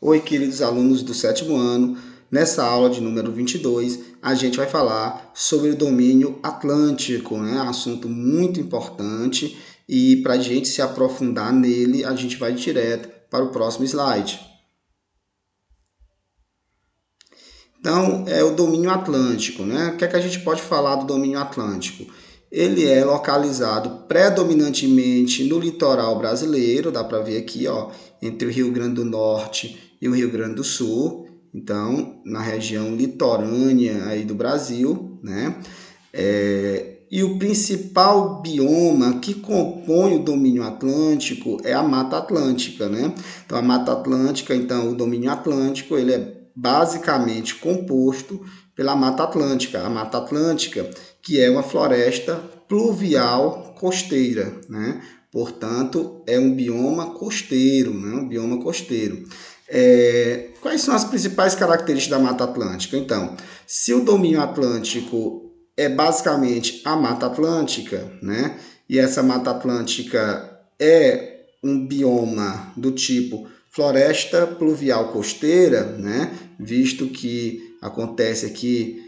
Oi, queridos alunos do sétimo ano. Nessa aula de número 22, a gente vai falar sobre o domínio atlântico, né? Assunto muito importante e para a gente se aprofundar nele, a gente vai direto para o próximo slide. Então, é o domínio atlântico, né? O que é que a gente pode falar do domínio atlântico? Ele é localizado predominantemente no litoral brasileiro, dá para ver aqui, ó, entre o Rio Grande do Norte e o Rio Grande do Sul. Então, na região litorânea aí do Brasil, né? E o principal bioma que compõe o domínio atlântico é a Mata Atlântica, né? Então, a Mata Atlântica, então, o domínio atlântico, ele é basicamente composto pela Mata Atlântica. A Mata Atlântica, que é uma floresta pluvial costeira, né? Portanto, é um bioma costeiro, né? Um bioma costeiro. Quais são as principais características da Mata Atlântica? Então, se o domínio atlântico é basicamente a Mata Atlântica, né? E essa Mata Atlântica é um bioma do tipo floresta pluvial costeira, né? Visto que acontece aqui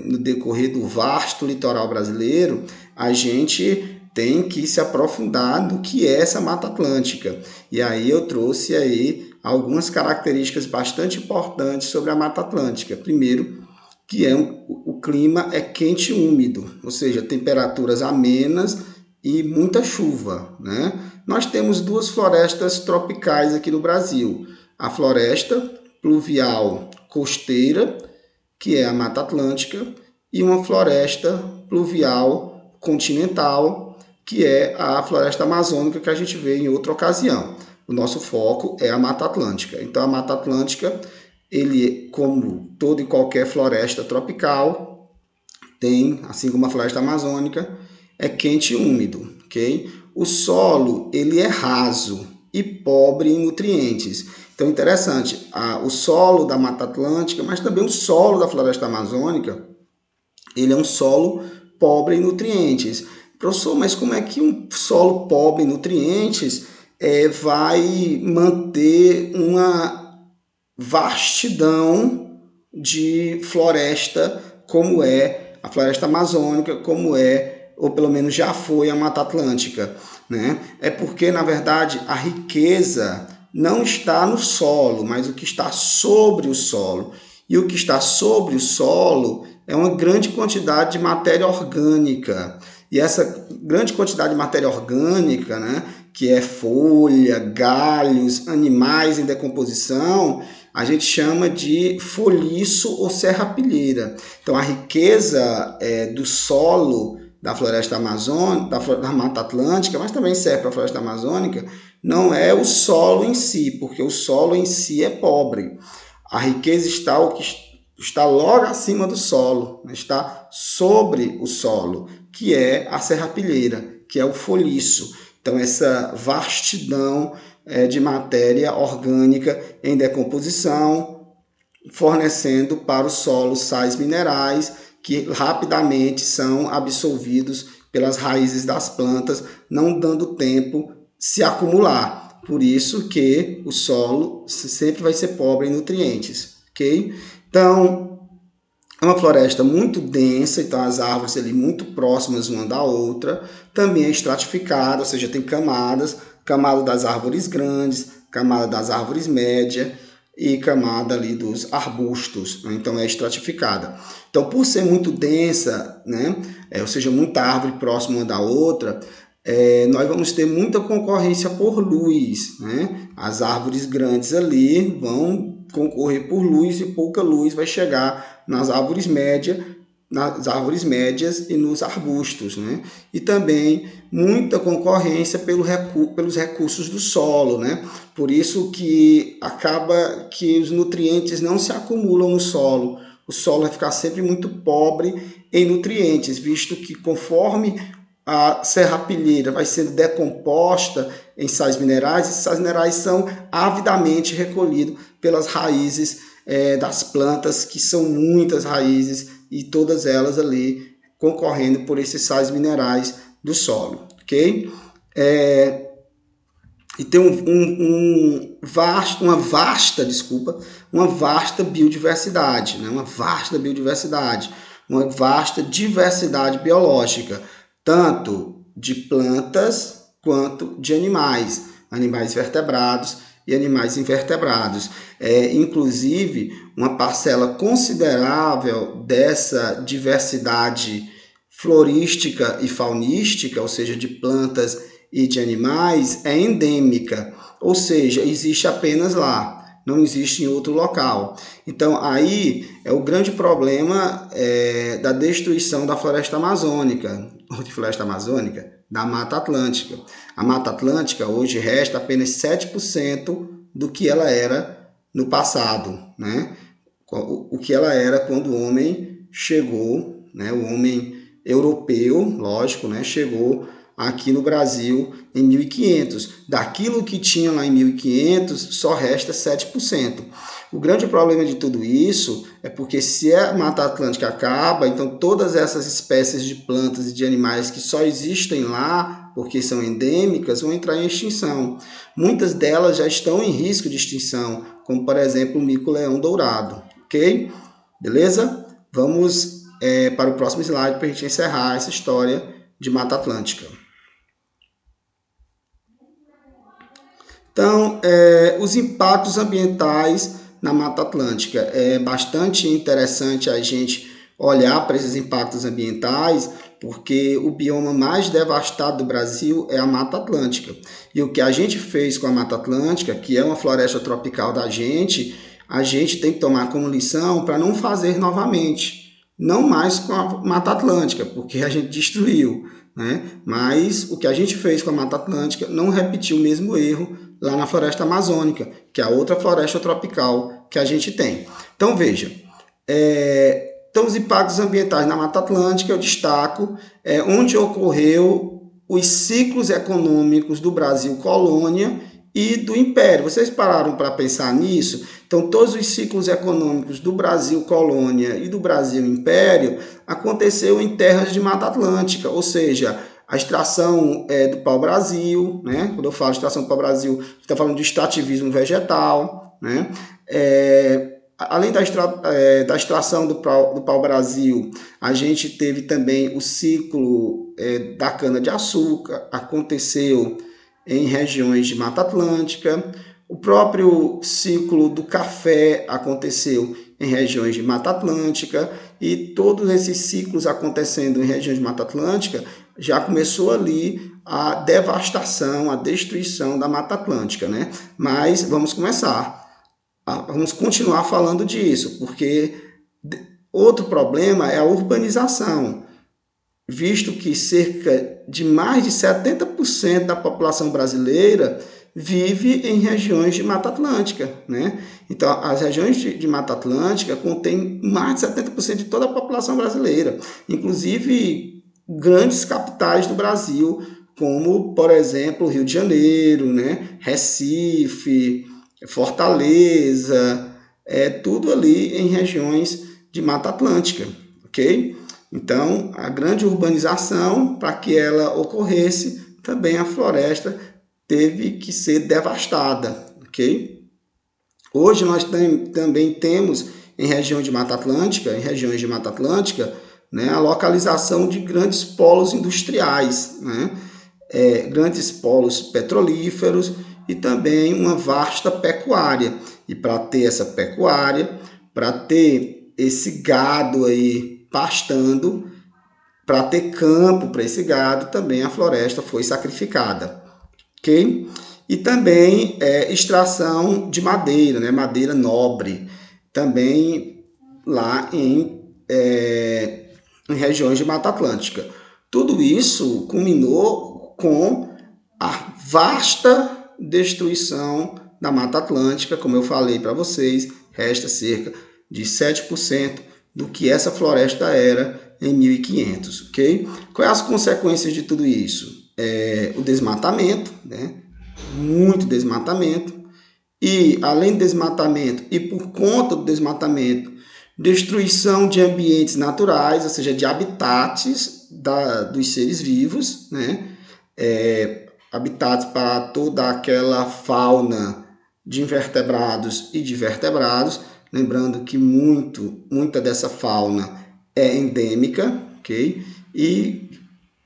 no decorrer do vasto litoral brasileiro, a gente tem que se aprofundar do que é essa Mata Atlântica. E aí eu trouxe aí algumas características bastante importantes sobre a Mata Atlântica. Primeiro, que o clima é quente e úmido, ou seja, temperaturas amenas e muita chuva, né? Nós temos duas florestas tropicais aqui no Brasil, a floresta pluvial costeira, que é a Mata Atlântica, e uma floresta pluvial continental, que é a floresta amazônica, que a gente vê em outra ocasião. O nosso foco é a Mata Atlântica. Então, a Mata Atlântica, ele, como toda e qualquer floresta tropical, tem, assim como a floresta amazônica, é quente e úmido, ok? O solo, ele é raso e pobre em nutrientes. Então, interessante, o solo da Mata Atlântica, mas também o solo da floresta amazônica, ele é um solo pobre em nutrientes. Professor, mas como é que um solo pobre em nutrientes vai manter uma vastidão de floresta como é a floresta amazônica, como é, ou pelo menos já foi, a Mata Atlântica, né? É porque, na verdade, a riqueza não está no solo, mas o que está sobre o solo. E o que está sobre o solo é uma grande quantidade de matéria orgânica. E essa grande quantidade de matéria orgânica, né, que é folha, galhos, animais em decomposição, a gente chama de foliço ou serrapilheira. Então, a riqueza do solo da floresta amazônica, da Mata Atlântica, mas também serve para a floresta amazônica, não é o solo em si, porque o solo em si é pobre. A riqueza está o que está logo acima do solo, está sobre o solo, que é a serrapilheira, que é o foliço. Então, essa vastidão de matéria orgânica em decomposição, fornecendo para o solo sais minerais que rapidamente são absorvidos pelas raízes das plantas, não dando tempo se acumular. Por isso que o solo sempre vai ser pobre em nutrientes, ok? Então, é uma floresta muito densa, então as árvores ali muito próximas uma da outra. Também é estratificada, ou seja, tem camadas, camada das árvores grandes, camada das árvores médias e camada ali dos arbustos, né? Então é estratificada. Então, por ser muito densa, né, ou seja, muita árvore próxima uma da outra, nós vamos ter muita concorrência por luz, né? As árvores grandes ali vão concorrer por luz e pouca luz vai chegar nas árvores médias e nos arbustos, né? E também muita concorrência pelos recursos do solo, né? Por isso que acaba que os nutrientes não se acumulam no solo. O solo vai ficar sempre muito pobre em nutrientes, visto que conforme a serrapilheira vai sendo decomposta em sais minerais, esses sais minerais são avidamente recolhidos pelas raízes das plantas, que são muitas raízes e todas elas ali concorrendo por esses sais minerais do solo, ok? e tem uma vasta biodiversidade, né? Uma vasta diversidade biológica, tanto de plantas quanto de animais vertebrados e animais invertebrados. Inclusive, uma parcela considerável dessa diversidade florística e faunística, ou seja, de plantas e de animais, é endêmica, ou seja, existe apenas lá, não existe em outro local. Então, aí é o grande problema da destruição da floresta amazônica, da Mata Atlântica. A Mata Atlântica hoje resta apenas 7% do que ela era no passado, né? O que ela era quando o homem chegou, né? O homem europeu, lógico, né? Chegou aqui no Brasil em 1500. Daquilo que tinha lá em 1500, só resta 7%. O grande problema de tudo isso é porque se a Mata Atlântica acaba, então todas essas espécies de plantas e de animais que só existem lá, porque são endêmicas, vão entrar em extinção. Muitas delas já estão em risco de extinção, como por exemplo o mico-leão dourado, ok? Beleza? Vamos para o próximo slide para a gente encerrar essa história de Mata Atlântica. Então, os impactos ambientais na Mata Atlântica. É bastante interessante a gente olhar para esses impactos ambientais, porque o bioma mais devastado do Brasil é a Mata Atlântica. E o que a gente fez com a Mata Atlântica, que é uma floresta tropical da gente, a gente tem que tomar como lição para não fazer novamente. Não mais com a Mata Atlântica, porque a gente destruiu, né? Mas o que a gente fez com a Mata Atlântica não repetiu o mesmo erro lá na floresta amazônica, que é a outra floresta tropical que a gente tem. Então, veja, então os impactos ambientais na Mata Atlântica eu destaco onde ocorreu os ciclos econômicos do Brasil colônia e do Império. Vocês pararam para pensar nisso? Então, todos os ciclos econômicos do Brasil colônia e do Brasil Império aconteceu em terras de Mata Atlântica, ou seja, a extração do pau-brasil, né? Quando eu falo extração do pau-brasil, está falando de extrativismo vegetal, né? Além da extração do pau-brasil, a gente teve também o ciclo da cana-de-açúcar, aconteceu em regiões de Mata Atlântica. O próprio ciclo do café aconteceu em regiões de Mata Atlântica, e todos esses ciclos acontecendo em regiões de Mata Atlântica já começou ali a devastação, a destruição da Mata Atlântica, né? Mas vamos continuar falando disso, porque outro problema é a urbanização, visto que cerca de mais de 70% da população brasileira vive em regiões de Mata Atlântica, né? Então, as regiões de Mata Atlântica contêm mais de 70% de toda a população brasileira, inclusive grandes capitais do Brasil, como, por exemplo, Rio de Janeiro, né? Recife, Fortaleza, tudo ali em regiões de Mata Atlântica, ok? Então, a grande urbanização, para que ela ocorresse, também a floresta teve que ser devastada, ok? Hoje nós também temos em regiões de Mata Atlântica, né, a localização de grandes polos industriais, né? Grandes polos petrolíferos e também uma vasta pecuária. E para ter essa pecuária, para ter esse gado aí pastando, para ter campo para esse gado, também a floresta foi sacrificada, ok? E também extração de madeira, né? Madeira nobre, também lá em regiões de Mata Atlântica. Tudo isso culminou com a vasta destruição da Mata Atlântica. Como eu falei para vocês, resta cerca de 7% do que essa floresta era em 1500, ok? Quais as consequências de tudo isso? O desmatamento, né? Muito desmatamento, e além do desmatamento e por conta do desmatamento, destruição de ambientes naturais, ou seja, de habitats dos seres vivos, né? habitats para toda aquela fauna de invertebrados e de vertebrados, lembrando que muita dessa fauna é endêmica, ok? E,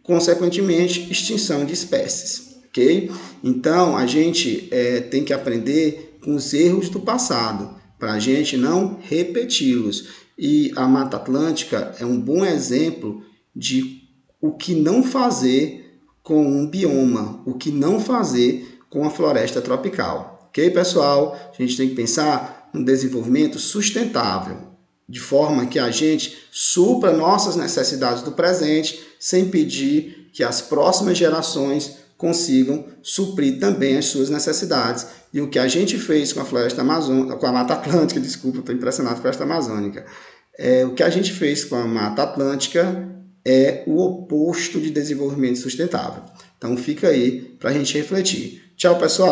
consequentemente, extinção de espécies, ok? Então, a gente tem que aprender com os erros do passado, para a gente não repeti-los. E a Mata Atlântica é um bom exemplo de o que não fazer com um bioma, o que não fazer com a floresta tropical. Ok, pessoal? A gente tem que pensar no desenvolvimento sustentável, de forma que a gente supra nossas necessidades do presente, sem pedir que as próximas gerações consigam suprir também as suas necessidades. E o que a gente fez com a floresta amazônica, com a Mata Atlântica, desculpa, estou impressionado com a floresta amazônica. O que a gente fez com a Mata Atlântica é o oposto de desenvolvimento sustentável. Então fica aí para a gente refletir. Tchau, pessoal!